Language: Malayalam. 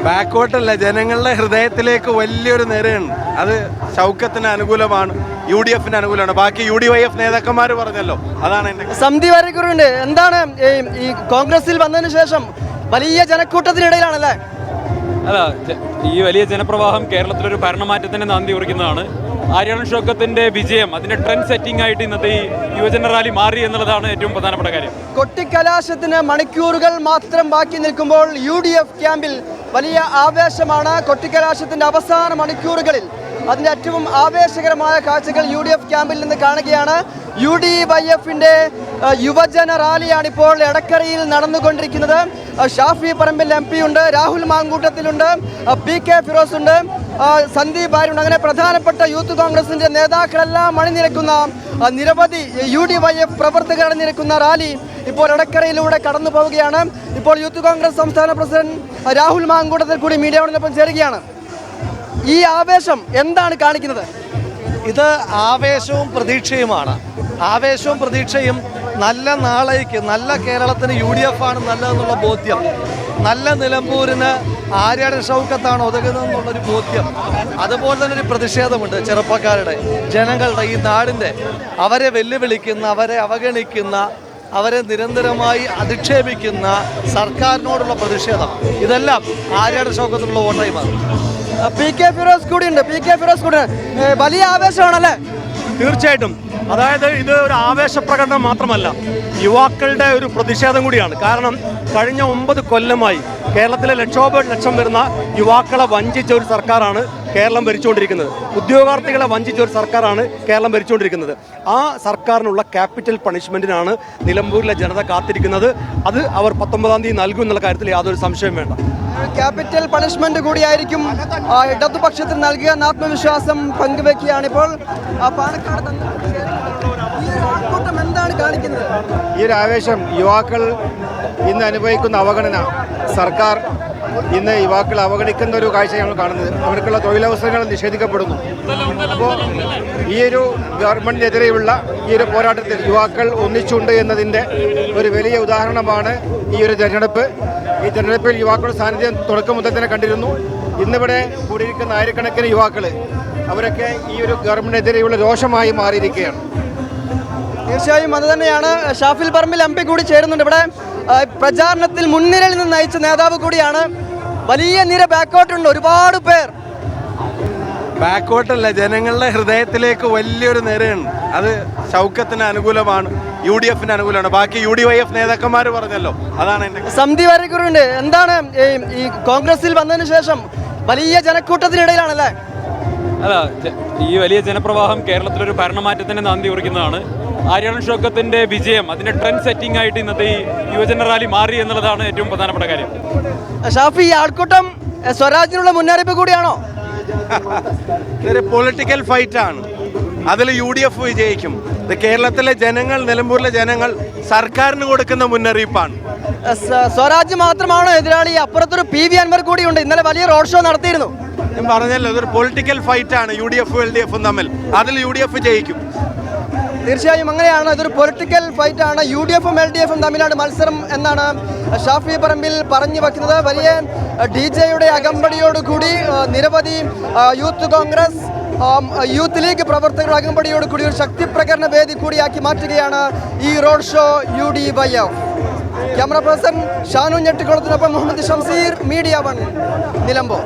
ബാക്കോട്ടല്ല, ജനങ്ങളുടെ ഹൃദയത്തിലേക്ക് വലിയൊരു നിരയാണ്. അത് ഷൗക്കത്തിന് അനുകൂലമാണ്, UDF അനുകൂലമാണ്. ബാക്കി UDYF നേതാക്കന്മാർ പറഞ്ഞല്ലോ, അതാണ് എൻ്റെ. സന്ധി വരക്കുറുണ്ട്. എന്താണ് ഈ കോൺഗ്രസിൽ വന്നതിന് ശേഷം വലിയ ജനക്കൂട്ടത്തിനിടയിലാണല്ലേ? അല്ല, ഈ വലിയ ജനപ്രവാഹം കേരളത്തിലൊരു ഭരണമാറ്റത്തിന് നാന്ദി കുറിക്കുന്നതാണ്. ആര്യാടൻ ഷൗക്കത്തിന്റെ വിജയം അതിന്റെ ട്രെൻഡ് സെറ്റിംഗ് ആയിട്ട് ഇന്നത്തെ ഈ യുവജന റാലി മാറി എന്നുള്ളതാണ് ഏറ്റവും പ്രധാനപ്പെട്ട കാര്യം. കൊട്ടിക്കലാശത്തിന് മണിക്കൂറുകൾ മാത്രം ബാക്കി നിൽക്കുമ്പോൾ UDF ക്യാമ്പിൽ വലിയ ആവേശമാണ്. കൊട്ടിക്കലാശത്തിന്റെ അവസാന മണിക്കൂറുകളിൽ അതിൻ്റെ ഏറ്റവും ആവേശകരമായ കാഴ്ചകൾ UDF ക്യാമ്പിൽ നിന്ന് കാണുകയാണ്. UDYFിൻ്റെ യുവജന റാലിയാണിപ്പോൾ എടക്കരയിൽ നടന്നുകൊണ്ടിരിക്കുന്നത്. ഷാഫി പറമ്പിൽ MP ഉണ്ട്, രാഹുൽ മാങ്കൂട്ടത്തിലുണ്ട്, PK ഫിറോസ് ഉണ്ട്, സന്ദീപ് ഭാര്യയുണ്ട്. അങ്ങനെ പ്രധാനപ്പെട്ട യൂത്ത് കോൺഗ്രസിൻ്റെ നേതാക്കളെല്ലാം അണിനിരക്കുന്ന നിരവധി UDYF പ്രവർത്തകർ അണിനിരക്കുന്ന റാലി ഇപ്പോൾ എടക്കരയിലൂടെ കടന്നു പോവുകയാണ്. ഇപ്പോൾ യൂത്ത് കോൺഗ്രസ് സംസ്ഥാന പ്രസിഡന്റ് രാഹുൽ മാങ്കൂട്ടത്തിൽ കൂടി മീഡിയയോടൊപ്പം ചേരുകയാണ്. ഈ ആവേശം എന്താണ് കാണിക്കുന്നത്? ഇത് ആവേശവും പ്രതീക്ഷയുമാണ്. ആവേശവും പ്രതീക്ഷയും നല്ല നാളേക്ക്, നല്ല കേരളത്തിന് UDF ആണ് നല്ലതെന്നുള്ള ബോധ്യം, നല്ല നിലമ്പൂരിന് ആര്യാടൻ ഷൗക്കത്താണ് ഒതുങ്ങുന്നതെന്നുള്ളൊരു ബോധ്യം, അതുപോലെ തന്നെ ഒരു പ്രതിഷേധമുണ്ട് ചെറുപ്പക്കാരുടെ, ജനങ്ങളുടെ, ഈ നാടിൻ്റെ അവരെ വെല്ലുവിളിക്കുന്ന, അവരെ അവഗണിക്കുന്ന, അവരെ നിരന്തരമായി അധിക്ഷേപിക്കുന്ന സർക്കാരിനോടുള്ള പ്രതിഷേധം, ഇതെല്ലാം ആര്യാടൻ ഷൗക്കത്തിനുള്ള വോട്ടായി മാറും. PK ഫിറോസ് കൂടിയുണ്ട്. PK ഫിറോസ് കൂടി വലിയ ആവേശമാണല്ലേ? തീർച്ചയായിട്ടും. അതായത് ഇത് ഒരു ആവേശപ്രകടനം മാത്രമല്ല, യുവാക്കളുടെ ഒരു പ്രതിഷേധം കൂടിയാണ്. കാരണം കഴിഞ്ഞ 9 കൊല്ലമായി കേരളത്തിലെ ലക്ഷം വരുന്ന യുവാക്കളെ വഞ്ചിച്ച ഒരു സർക്കാരാണ് കേരളം ഭരിച്ചുകൊണ്ടിരിക്കുന്നത്. ഉദ്യോഗാർത്ഥികളെ വഞ്ചിച്ച ഒരു സർക്കാരാണ് കേരളം ഭരിച്ചുകൊണ്ടിരിക്കുന്നത്. ആ സർക്കാരിനുള്ള ക്യാപിറ്റൽ പണിഷ്മെന്റിനാണ് നിലമ്പൂരിലെ ജനത കാത്തിരിക്കുന്നത്. അത് അവർ 19-ാം തീയതി നൽകും എന്നുള്ള കാര്യത്തിൽ യാതൊരു സംശയം വേണ്ട. ക്യാപിറ്റൽ പണിഷ്മെന്റ് കൂടിയായിരിക്കും ഇടതുപക്ഷത്തിന് നൽകിയ ആത്മവിശ്വാസം പങ്കുവെക്കുകയാണിപ്പോൾ പാലക്കാട്. എന്താണ് കാണിക്കുന്നത് ഈ ഒരു ആവേശം? യുവാക്കൾ ഇന്ന് അനുഭവിക്കുന്ന അവഗണന, സർക്കാർ ഇന്ന് യുവാക്കളെ അവഗണിക്കുന്ന ഒരു കാഴ്ചയാണ് കാണുന്നത്. അവർക്കുള്ള തൊഴിലവസരങ്ങൾ നിഷേധിക്കപ്പെടുന്നു. അപ്പോൾ ഈ ഒരു ഗവൺമെൻറ്റിനെതിരെയുള്ള ഈ ഒരു പോരാട്ടത്തിൽ യുവാക്കൾ ഒന്നിച്ചുണ്ട് എന്നതിൻ്റെ ഒരു വലിയ ഉദാഹരണമാണ് ഈ ഒരു തെരഞ്ഞെടുപ്പ്. ഈ തെരഞ്ഞെടുപ്പിൽ യുവാക്കളുടെ സാന്നിധ്യം തുടക്കം മുതൽ തന്നെ കണ്ടിരുന്നു. ഇന്നിവിടെ കൂടിയിരിക്കുന്ന ആയിരക്കണക്കിന് യുവാക്കൾ, അവരൊക്കെ ഈ ഒരു ഗവൺമെൻറ്റിനെതിരെയുള്ള രോഷമായി മാറിയിരിക്കുകയാണ്. തീർച്ചയായും അത് തന്നെയാണ്. ഷാഫിൽ പറമ്പിൽ MP കൂടി ചേരുന്നുണ്ട്. ഇവിടെ പ്രചാരണത്തിൽ മുൻനിരയിൽ നിന്ന് നയിച്ച നേതാവ് കൂടിയാണ്. വലിയ നിര ബാക്കോട്ടുണ്ട്, ഒരുപാട് പേർ. ബാക്കോട്ടല്ല, ജനങ്ങളുടെ ഹൃദയത്തിലേക്ക് വലിയൊരു നിരയാണ്. അത് ഷൗക്കത്തിന് അനുകൂലമാണ്, UDF അനുകൂലമാണ്. ബാക്കി UDYF നേതാക്കന്മാർ പറഞ്ഞല്ലോ, അതാണ് എൻ്റെ. സന്ധി വരക്കുറുണ്ട്. എന്താണ് ഈ കോൺഗ്രസിൽ വന്നതിന് ശേഷം വലിയ ജനക്കൂട്ടത്തിനിടയിലാണല്ലേ? അല്ല, ഈ വലിയ ജനപ്രവാഹം കേരളത്തിലൊരു ഭരണമാറ്റത്തിന് നാന്ദി കുറിക്കുന്നതാണ്. ആര്യാടൻ ഷൗക്കത്തിന്റെ വിജയം അതിന്റെ ട്രെൻഡ് സെറ്റിംഗ് ആയിട്ട് ഇന്നത്തെ ഈ യുവജന റാലി മാറി എന്നുള്ളതാണ് ഏറ്റവും പ്രധാനപ്പെട്ട കാര്യം. ഷാഫി, ഈ ആൾക്കൂട്ടം സ്വരാജിനുള്ള മുന്നറിയിപ്പ് കൂടിയാണോ? ഇതൊരു പൊളിറ്റിക്കൽ ഫൈറ്റാണ്. അതിൽ UDF വിജയിക്കും. ഇത് കേരളത്തിലെ ജനങ്ങൾ, നിലമ്പൂരിലെ ജനങ്ങൾ സർക്കാരിന് കൊടുക്കുന്ന മുന്നറിയിപ്പാണ്. സ്വരാജ് മാത്രമാണോ എതിരാളി? അപ്പുറത്തൊരു PV അൻവർ കൂടിയുണ്ട്. ഇന്നലെ വലിയ റോഡ് ഷോ നടത്തിയിരുന്നു. ഞാൻ പറഞ്ഞല്ലോ, ഇതൊരു പൊളിറ്റിക്കൽ ഫൈറ്റാണ് UDF LDF തമ്മിൽ. അതിൽ UDF ജയിക്കും. തീർച്ചയായും അങ്ങനെയാണ്. ഇതൊരു പൊളിറ്റിക്കൽ ഫൈറ്റാണ്. UDF-ഉം LDF-ഉം തമ്മിലാണ് മത്സരം എന്നാണ് ഷാഫി പറമ്പിൽ പറഞ്ഞു വെക്കുന്നത്. വലിയ DJ-യുടെ അകമ്പടിയോടുകൂടി നിരവധി യൂത്ത് കോൺഗ്രസ്, യൂത്ത് ലീഗ് പ്രവർത്തകരുടെ അകമ്പടിയോടുകൂടി ഒരു ശക്തി പ്രകടന വേദി കൂടിയാക്കി മാറ്റുകയാണ് ഈ road show UDYF. Camera person Shanu ഞെട്ടിക്കുളത്തിനൊപ്പം മുഹമ്മദ് ഷംസീർ, മീഡിയ 1, നിലമ്പൂർ.